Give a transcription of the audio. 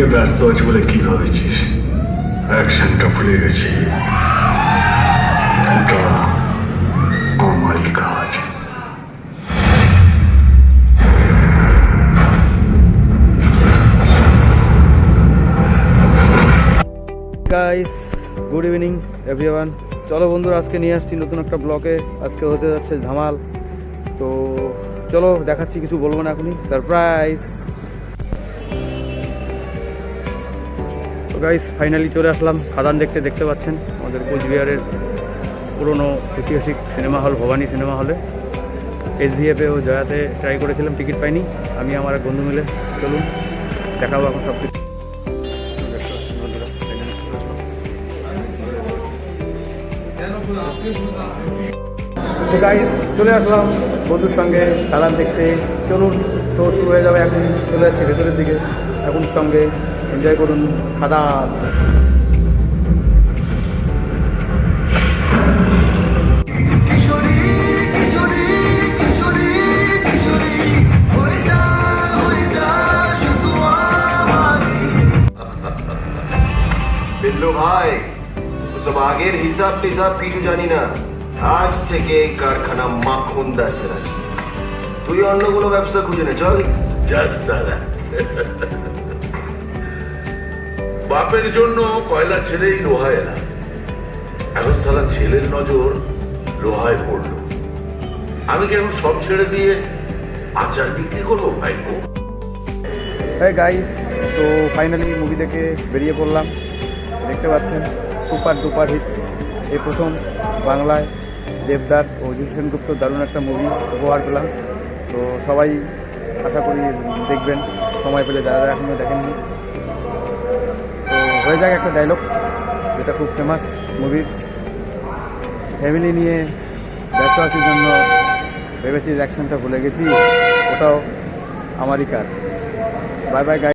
নিয়ে ব্যস্ত আছি বলে কি ভাবেছিস? অ্যাকশনটা ভুলে গেছি। এটা আমারই কাজ। Guys, good evening everyone. চলো বন্ধুরা, আজকে নিয়ে আসছি নতুন একটা ব্লগে। আজকে হতে যাচ্ছে ধামাল। তো চলো দেখাচ্ছি, কিছু বলবো না এখনই, সারপ্রাইজ। তো গাইস, ফাইনালি চলে আসলাম খাদান দেখতে। দেখতে পাচ্ছেন আমাদের কোচবিহারের পুরনো ঐতিহাসিক সিনেমা হল ভবানী সিনেমা হলে। SVF-এ ও জয়াতে ট্রাই করেছিলাম, টিকিট পাইনি। আমি আমার এক বন্ধু মিলে চলুন দেখাবো এখন সব কিছু। তো গাইস, চলে আসলাম বন্ধুর সঙ্গে খাদান দেখতে। চলুন, শো শুরু হয়ে যাবে এখন। চলে যাচ্ছে ভেতরের দিকে, এখন সঙ্গে এনজয় করুন খাদান। बिल्लू भाई सब আগের হিসাব টিসাব কিছু জানি না। আজ থেকে এই কারখানা মাখন দাসের আছে। তুই অন্য কোনো ব্যবসা খুঁজে নে, চল। বাপের জন্য কয়লা ছেড়েই লোহা এলাম। এখন সারা ছেলের নজর লোহায় পড়লো। আমি কেন সব ছেড়ে দিয়ে আচার বিক্রি করবো ভাইপো? হ্যাঁ গাইস, তো ফাইনালি মুভি দেখে বেরিয়ে পড়লাম। দেখতে পাচ্ছেন সুপার ডুপার হিট। এই প্রথম বাংলায় দেবদার ও যশু সেনগুপ্ত দারুণ একটা মুভি উপহার পেলাম। তো সবাই আশা করি দেখবেন সময় পেলে, যারা যারা এখনও দেখেননি। তো হয়ে যাক একটা ডায়লগ, যেটা খুব ফেমাস মুভির। ফ্যামিলি নিয়ে ব্যস্ত আসার জন্য ভেবেছি অ্যাকশনটা ভুলে গেছি, ওটাও আমারই কাজ। Bye bye guys.